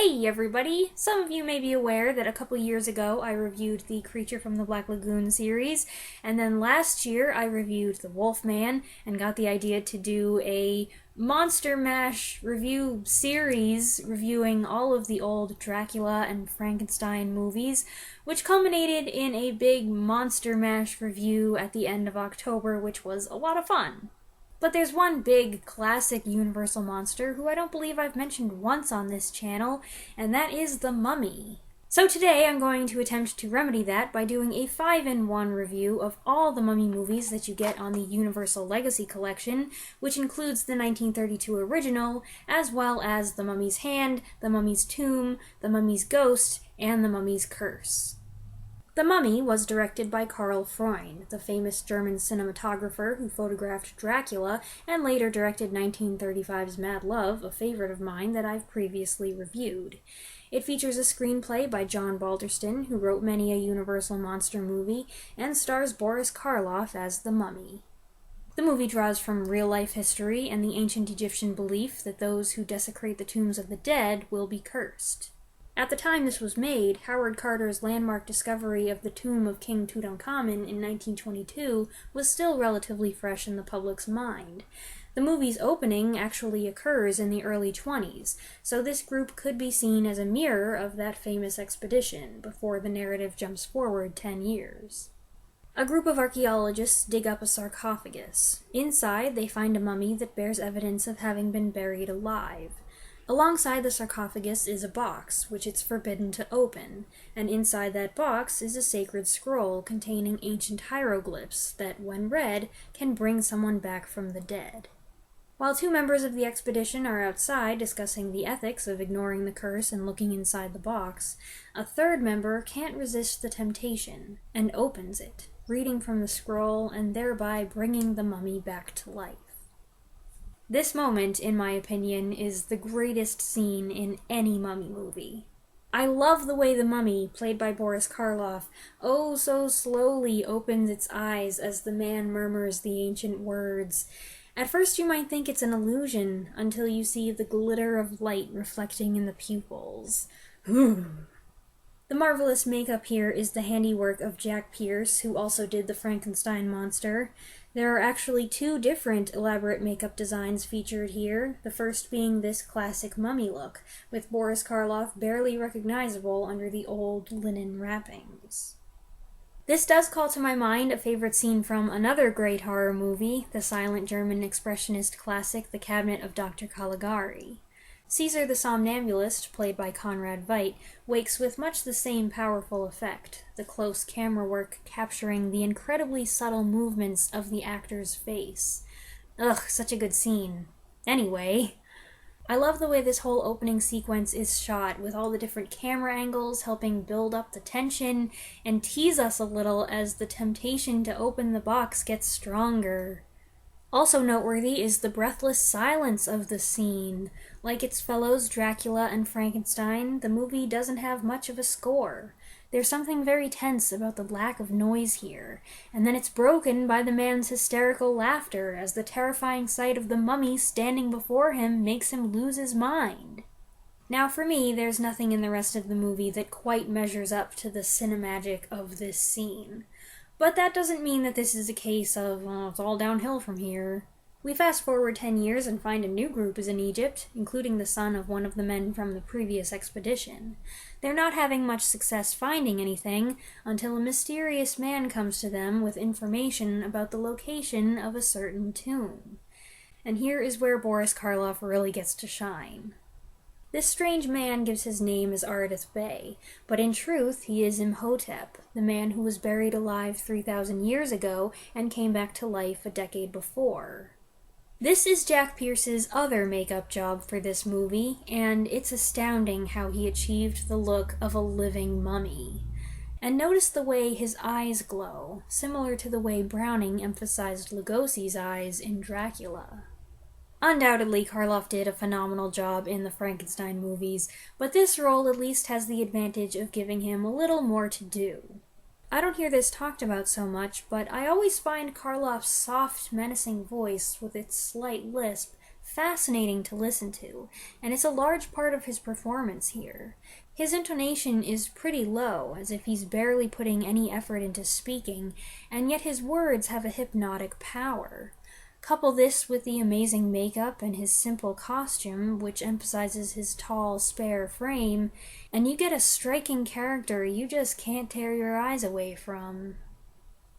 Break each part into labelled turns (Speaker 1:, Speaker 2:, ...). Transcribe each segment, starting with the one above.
Speaker 1: Hey everybody! Some of you may be aware that a couple years ago I reviewed the Creature from the Black Lagoon series, and then last year I reviewed The Wolfman and got the idea to do a Monster Mash review series reviewing all of the old Dracula and Frankenstein movies, which culminated in a big Monster Mash review at the end of October, which was a lot of fun. But there's one big, classic Universal monster who I don't believe I've mentioned once on this channel, and that is the Mummy. So today I'm going to attempt to remedy that by doing a 5-in-1 review of all the Mummy movies that you get on the Universal Legacy Collection, which includes the 1932 original, as well as The Mummy's Hand, The Mummy's Tomb, The Mummy's Ghost, and The Mummy's Curse. The Mummy was directed by Karl Freund, the famous German cinematographer who photographed Dracula and later directed 1935's Mad Love, a favorite of mine that I've previously reviewed. It features a screenplay by John Balderston, who wrote many a Universal monster movie, and stars Boris Karloff as the Mummy. The movie draws from real-life history and the ancient Egyptian belief that those who desecrate the tombs of the dead will be cursed. At the time this was made, Howard Carter's landmark discovery of the tomb of King Tutankhamun in 1922 was still relatively fresh in the public's mind. The movie's opening actually occurs in the early 20s, so this group could be seen as a mirror of that famous expedition, before the narrative jumps forward 10 years. A group of archaeologists dig up a sarcophagus. Inside, they find a mummy that bears evidence of having been buried alive. Alongside the sarcophagus is a box, which it's forbidden to open, and inside that box is a sacred scroll containing ancient hieroglyphs that, when read, can bring someone back from the dead. While two members of the expedition are outside discussing the ethics of ignoring the curse and looking inside the box, a third member can't resist the temptation, and opens it, reading from the scroll and thereby bringing the mummy back to life. This moment, in my opinion, is the greatest scene in any Mummy movie. I love the way the mummy, played by Boris Karloff, oh so slowly opens its eyes as the man murmurs the ancient words. At first you might think it's an illusion, until you see the glitter of light reflecting in the pupils. The marvelous makeup here is the handiwork of Jack Pierce, who also did the Frankenstein monster. There are actually two different elaborate makeup designs featured here, the first being this classic mummy look, with Boris Karloff barely recognizable under the old linen wrappings. This does call to my mind a favorite scene from another great horror movie, the silent German expressionist classic The Cabinet of Dr. Caligari. Caesar the Somnambulist, played by Conrad Veidt, wakes with much the same powerful effect, the close camera work capturing the incredibly subtle movements of the actor's face. Ugh, such a good scene. Anyway, I love the way this whole opening sequence is shot, with all the different camera angles helping build up the tension and tease us a little as the temptation to open the box gets stronger. Also noteworthy is the breathless silence of the scene. Like its fellows Dracula and Frankenstein, the movie doesn't have much of a score. There's something very tense about the lack of noise here, and then it's broken by the man's hysterical laughter as the terrifying sight of the mummy standing before him makes him lose his mind. Now for me, there's nothing in the rest of the movie that quite measures up to the cinemagic of this scene. But that doesn't mean that this is a case of, it's all downhill from here. We fast forward 10 years and find a new group is in Egypt, including the son of one of the men from the previous expedition. They're not having much success finding anything until a mysterious man comes to them with information about the location of a certain tomb. And here is where Boris Karloff really gets to shine. This strange man gives his name as Ardith Bey, but in truth he is Imhotep, the man who was buried alive 3,000 years ago and came back to life a decade before. This is Jack Pierce's other makeup job for this movie, and it's astounding how he achieved the look of a living mummy. And notice the way his eyes glow, similar to the way Browning emphasized Lugosi's eyes in Dracula. Undoubtedly, Karloff did a phenomenal job in the Frankenstein movies, but this role at least has the advantage of giving him a little more to do. I don't hear this talked about so much, but I always find Karloff's soft, menacing voice with its slight lisp fascinating to listen to, and it's a large part of his performance here. His intonation is pretty low, as if he's barely putting any effort into speaking, and yet his words have a hypnotic power. Couple this with the amazing makeup and his simple costume, which emphasizes his tall, spare frame, and you get a striking character you just can't tear your eyes away from.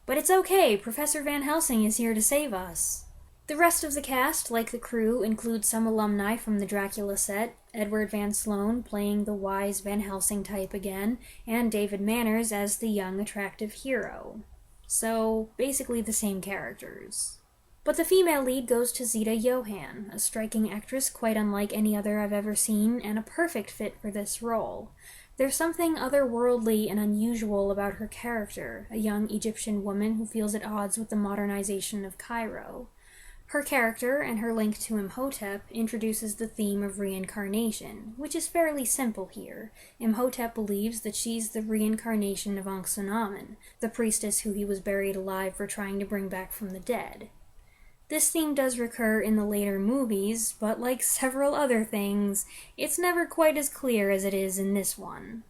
Speaker 1: But it's okay, Professor Van Helsing is here to save us. The rest of the cast, like the crew, includes some alumni from the Dracula set, Edward Van Sloan playing the wise Van Helsing type again, and David Manners as the young, attractive hero. So, basically the same characters. But the female lead goes to Zita Johann, a striking actress quite unlike any other I've ever seen, and a perfect fit for this role. There's something otherworldly and unusual about her character, a young Egyptian woman who feels at odds with the modernization of Cairo. Her character, and her link to Imhotep, introduces the theme of reincarnation, which is fairly simple here. Imhotep believes that she's the reincarnation of Ankh-Sunamun, the priestess who he was buried alive for trying to bring back from the dead. This theme does recur in the later movies, but like several other things, it's never quite as clear as it is in this one.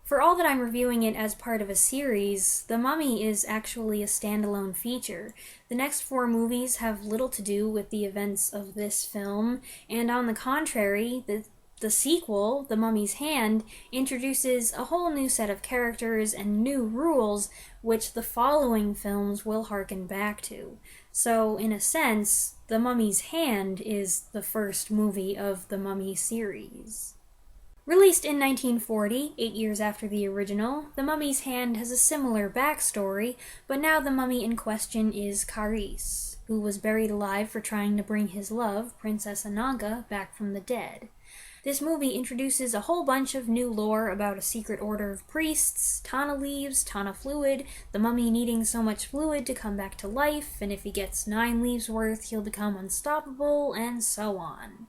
Speaker 1: For all that I'm reviewing it as part of a series, The Mummy is actually a standalone feature. The next 4 movies have little to do with the events of this film, and on the contrary, the sequel, The Mummy's Hand, introduces a whole new set of characters and new rules, which the following films will harken back to. So, in a sense, The Mummy's Hand is the first movie of the Mummy series. Released in 1940, 8 years after the original, The Mummy's Hand has a similar backstory, but now the mummy in question is Caris, who was buried alive for trying to bring his love, Princess Ananka, back from the dead. This movie introduces a whole bunch of new lore about a secret order of priests, Tana leaves, Tana fluid, the mummy needing so much fluid to come back to life, and if he gets 9 leaves worth, he'll become unstoppable, and so on.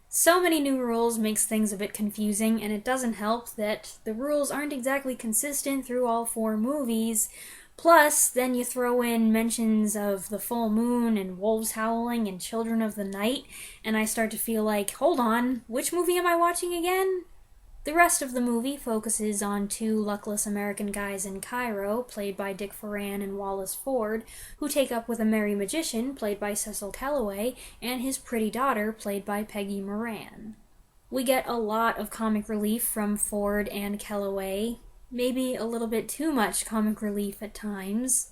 Speaker 1: So many new rules makes things a bit confusing, and it doesn't help that the rules aren't exactly consistent through all 4 movies. Plus, then you throw in mentions of the full moon and wolves howling and children of the night, and I start to feel like, hold on, which movie am I watching again? The rest of the movie focuses on 2 luckless American guys in Cairo, played by Dick Foran and Wallace Ford, who take up with a merry magician, played by Cecil Kellaway, and his pretty daughter, played by Peggy Moran. We get a lot of comic relief from Ford and Kellaway, maybe a little bit too much comic relief at times.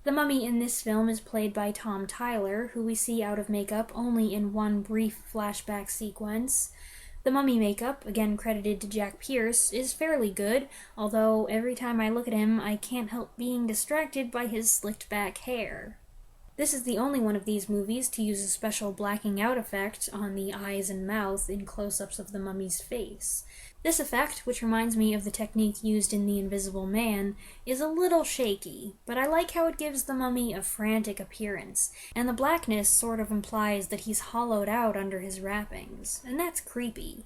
Speaker 1: The mummy in this film is played by Tom Tyler, who we see out of makeup only in one brief flashback sequence. The mummy makeup, again credited to Jack Pierce, is fairly good, although every time I look at him I can't help being distracted by his slicked back hair. This is the only one of these movies to use a special blacking out effect on the eyes and mouth in close-ups of the mummy's face. This effect, which reminds me of the technique used in The Invisible Man, is a little shaky, but I like how it gives the mummy a frantic appearance, and the blackness sort of implies that he's hollowed out under his wrappings, and that's creepy.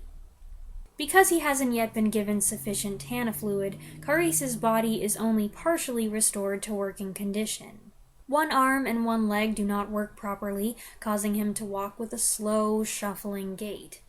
Speaker 1: Because he hasn't yet been given sufficient Tana fluid, Caris's body is only partially restored to working condition. One arm and one leg do not work properly, causing him to walk with a slow, shuffling gait.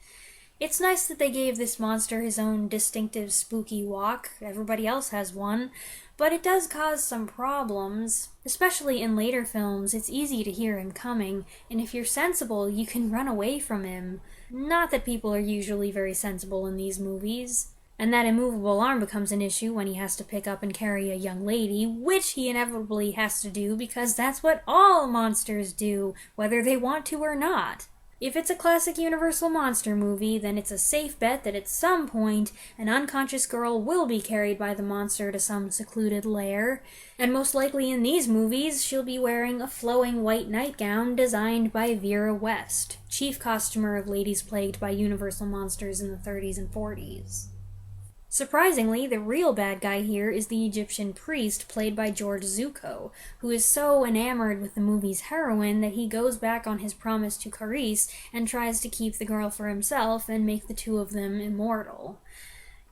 Speaker 1: It's nice that they gave this monster his own distinctive spooky walk, everybody else has one, but it does cause some problems. Especially in later films, it's easy to hear him coming, and if you're sensible, you can run away from him. Not that people are usually very sensible in these movies. And that immovable arm becomes an issue when he has to pick up and carry a young lady, which he inevitably has to do because that's what all monsters do, whether they want to or not. If it's a classic Universal monster movie, then it's a safe bet that at some point, an unconscious girl will be carried by the monster to some secluded lair, and most likely in these movies, she'll be wearing a flowing white nightgown designed by Vera West, chief costumer of ladies plagued by Universal monsters in the 30s and 40s. Surprisingly, the real bad guy here is the Egyptian priest played by George Zuko, who is so enamored with the movie's heroine that he goes back on his promise to Caris and tries to keep the girl for himself and make the 2 of them immortal.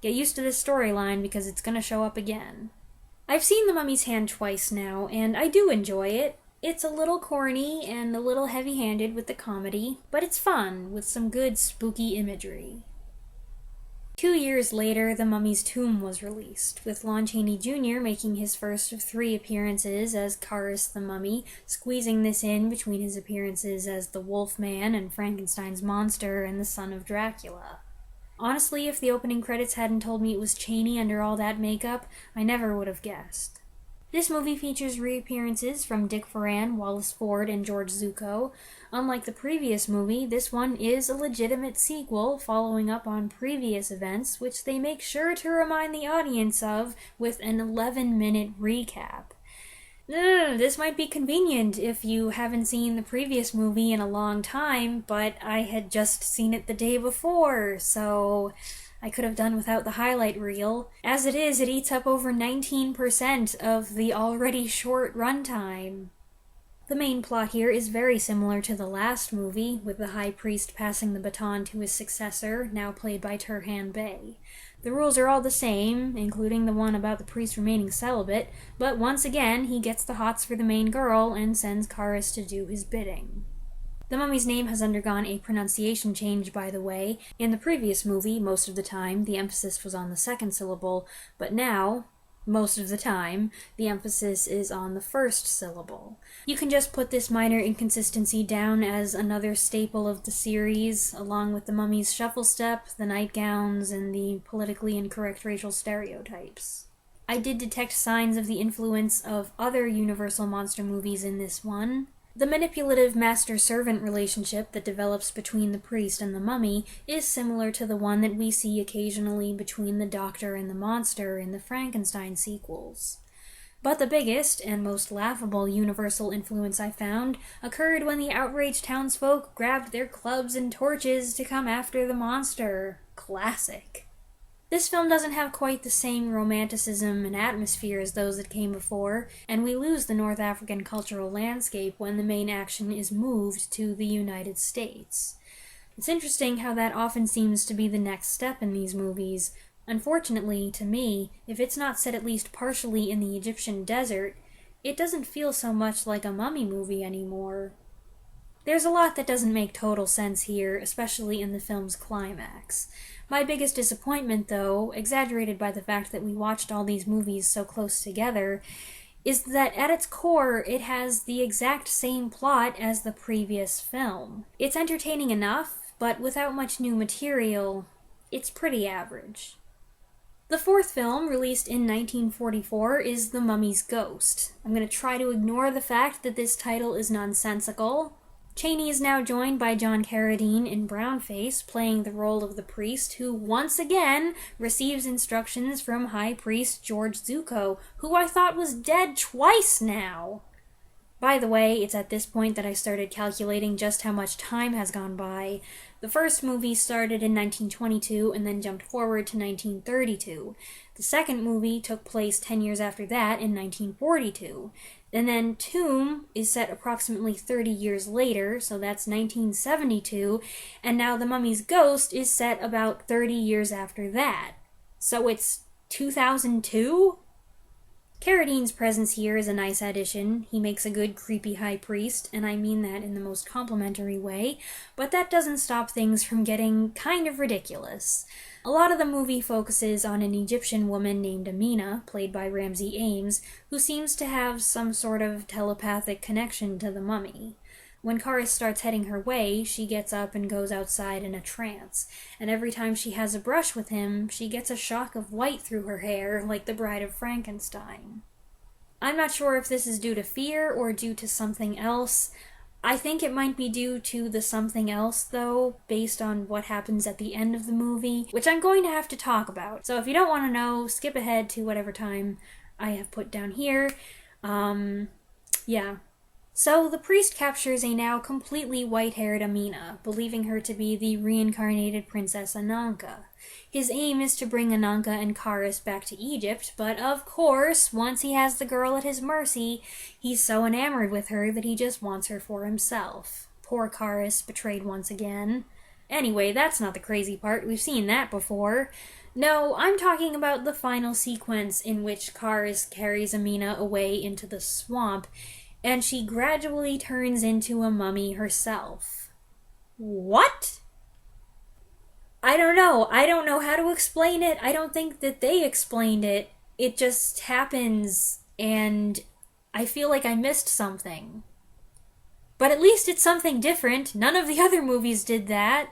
Speaker 1: Get used to this storyline because it's going to show up again. I've seen The Mummy's Hand twice now, and I do enjoy it. It's a little corny and a little heavy-handed with the comedy, but it's fun, with some good spooky imagery. 2 years later, The Mummy's Tomb was released, with Lon Chaney Jr. making his first of 3 appearances as Karis the Mummy, squeezing this in between his appearances as the Wolfman and Frankenstein's monster and the son of Dracula. Honestly, if the opening credits hadn't told me it was Chaney under all that makeup, I never would have guessed. This movie features reappearances from Dick Foran, Wallace Ford, and George Zucco. Unlike the previous movie, this one is a legitimate sequel following up on previous events, which they make sure to remind the audience of with an 11-minute recap. This might be convenient if you haven't seen the previous movie in a long time, but I had just seen it the day before, so I could have done without the highlight reel. As it is, it eats up over 19% of the already short runtime. The main plot here is very similar to the last movie, with the High Priest passing the baton to his successor, now played by Turhan Bey. The rules are all the same, including the one about the priest remaining celibate, but once again he gets the hots for the main girl and sends Karis to do his bidding. The Mummy's name has undergone a pronunciation change, by the way. In the previous movie, most of the time, the emphasis was on the second syllable, but now, most of the time, the emphasis is on the first syllable. You can just put this minor inconsistency down as another staple of the series, along with the Mummy's shuffle step, the nightgowns, and the politically incorrect racial stereotypes. I did detect signs of the influence of other Universal monster movies in this one. The manipulative master-servant relationship that develops between the priest and the mummy is similar to the one that we see occasionally between the doctor and the monster in the Frankenstein sequels. But the biggest and most laughable Universal influence I found occurred when the outraged townsfolk grabbed their clubs and torches to come after the monster. Classic. This film doesn't have quite the same romanticism and atmosphere as those that came before, and we lose the North African cultural landscape when the main action is moved to the United States. It's interesting how that often seems to be the next step in these movies. Unfortunately, to me, if it's not set at least partially in the Egyptian desert, it doesn't feel so much like a mummy movie anymore. There's a lot that doesn't make total sense here, especially in the film's climax. My biggest disappointment, though, exaggerated by the fact that we watched all these movies so close together, is that at its core, it has the exact same plot as the previous film. It's entertaining enough, but without much new material, it's pretty average. The fourth film, released in 1944, is The Mummy's Ghost. I'm going to try to ignore the fact that this title is nonsensical. Chaney is now joined by John Carradine in brownface, playing the role of the priest, who once again receives instructions from High Priest George Zucco, who I thought was dead twice now. By the way, it's at this point that I started calculating just how much time has gone by. The first movie started in 1922 and then jumped forward to 1932. The second movie took place 10 years after that in 1942. And then Tomb is set approximately 30 years later, so that's 1972, and now The Mummy's Ghost is set about 30 years after that. So it's 2002? Carradine's presence here is a nice addition. He makes a good creepy high priest, and I mean that in the most complimentary way, but that doesn't stop things from getting kind of ridiculous. A lot of the movie focuses on an Egyptian woman named Amina, played by Ramsey Ames, who seems to have some sort of telepathic connection to the mummy. When Karis starts heading her way, she gets up and goes outside in a trance, and every time she has a brush with him, she gets a shock of white through her hair, like the Bride of Frankenstein. I'm not sure if this is due to fear or due to something else. I think it might be due to the something else, though, based on what happens at the end of the movie, which I'm going to have to talk about. So if you don't want to know, skip ahead to whatever time I have put down here. Yeah. So the priest captures a now completely white-haired Amina, believing her to be the reincarnated Princess Ananka. His aim is to bring Ananka and Karis back to Egypt, but of course, once he has the girl at his mercy, he's so enamored with her that he just wants her for himself. Poor Karis, betrayed once again. Anyway, that's not the crazy part, we've seen that before. No, I'm talking about the final sequence in which Karis carries Amina away into the swamp, and she gradually turns into a mummy herself. What? I don't know. I don't know how to explain it. I don't think that they explained it. It just happens, and I feel like I missed something. But at least it's something different. None of the other movies did that.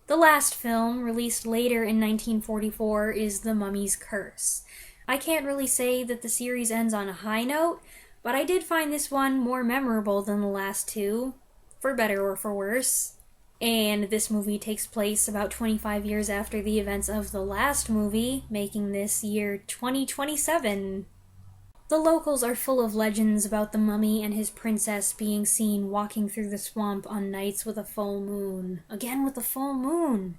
Speaker 1: The last film, released later in 1944, is The Mummy's Curse. I can't really say that the series ends on a high note, but I did find this one more memorable than the last two, for better or for worse. And this movie takes place about 25 years after the events of the last movie, making this year 2027. The locals are full of legends about the mummy and his princess being seen walking through the swamp on nights with a full moon. Again with a full moon!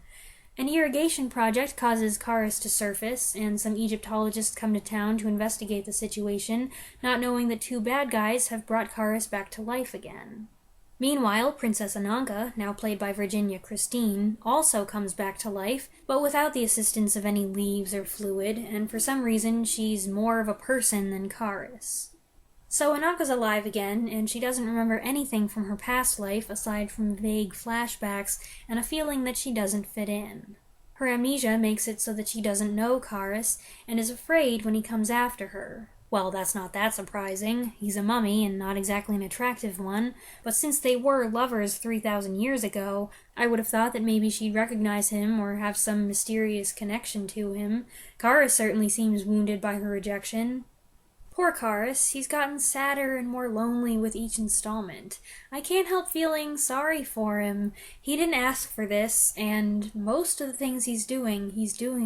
Speaker 1: An irrigation project causes Karis to surface, and some Egyptologists come to town to investigate the situation, not knowing that two bad guys have brought Karis back to life again. Meanwhile, Princess Ananka, now played by Virginia Christine, also comes back to life, but without the assistance of any leaves or fluid, and for some reason she's more of a person than Karis. So Ananka's alive again, and she doesn't remember anything from her past life aside from vague flashbacks and a feeling that she doesn't fit in. Her amnesia makes it so that she doesn't know Karis, and is afraid when he comes after her. Well, that's not that surprising. He's a mummy, and not exactly an attractive one, but since they were lovers 3,000 years ago, I would have thought that maybe she'd recognize him or have some mysterious connection to him. Karis certainly seems wounded by her rejection. Poor Karis, he's gotten sadder and more lonely with each installment. I can't help feeling sorry for him. He didn't ask for this, and most of the things he's doing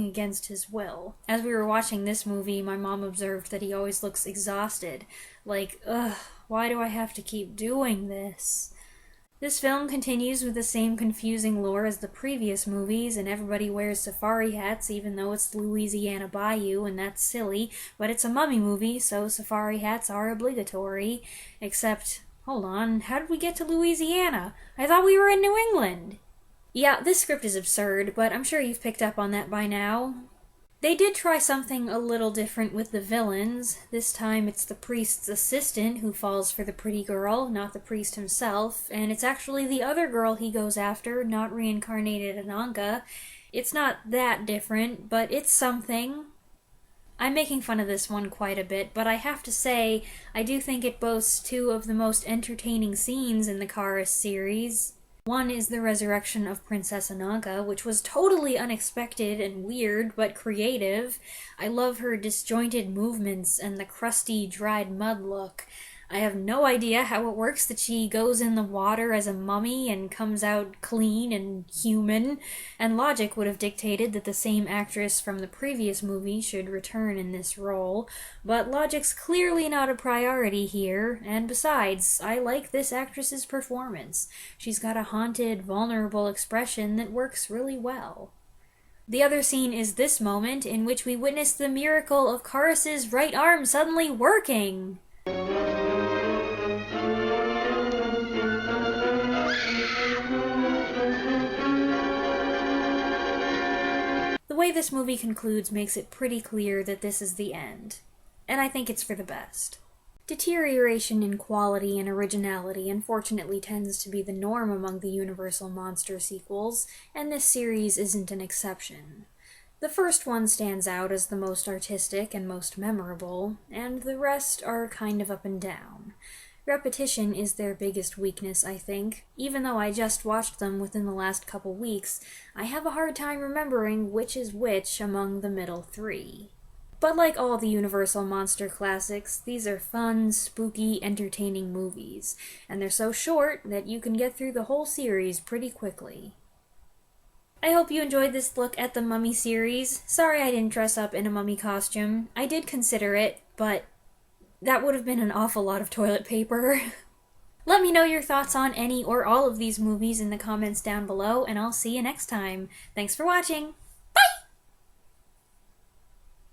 Speaker 1: against his will. As we were watching this movie, my mom observed that he always looks exhausted. Like, ugh, why do I have to keep doing this? This film continues with the same confusing lore as the previous movies, and everybody wears safari hats even though it's the Louisiana Bayou, and that's silly, but it's a mummy movie, so safari hats are obligatory. Except, hold on, how did we get to Louisiana? I thought we were in New England! Yeah, this script is absurd, but I'm sure you've picked up on that by now. They did try something a little different with the villains. This time it's the priest's assistant who falls for the pretty girl, not the priest himself, and it's actually the other girl he goes after, not reincarnated Ananka. It's not that different, but it's something. I'm making fun of this one quite a bit, but I have to say, I do think it boasts two of the most entertaining scenes in the Karis series. One is the resurrection of Princess Ananka, which was totally unexpected and weird, but creative. I love her disjointed movements and the crusty, dried mud look. I have no idea how it works that she goes in the water as a mummy and comes out clean and human, and logic would have dictated that the same actress from the previous movie should return in this role, but logic's clearly not a priority here, and besides, I like this actress's performance. She's got a haunted, vulnerable expression that works really well. The other scene is this moment, in which we witness the miracle of Karis's right arm suddenly working! The way this movie concludes makes it pretty clear that this is the end, and I think it's for the best. Deterioration in quality and originality unfortunately tends to be the norm among the Universal Monster sequels, and this series isn't an exception. The first one stands out as the most artistic and most memorable, and the rest are kind of up and down. Repetition is their biggest weakness, I think. Even though I just watched them within the last couple weeks, I have a hard time remembering which is which among the middle three. But like all the Universal Monster classics, these are fun, spooky, entertaining movies, and they're so short that you can get through the whole series pretty quickly. I hope you enjoyed this look at the Mummy series. Sorry I didn't dress up in a mummy costume. I did consider it, but that would have been an awful lot of toilet paper. Let me know your thoughts on any or all of these movies in the comments down below, and I'll see you next time. Thanks for watching!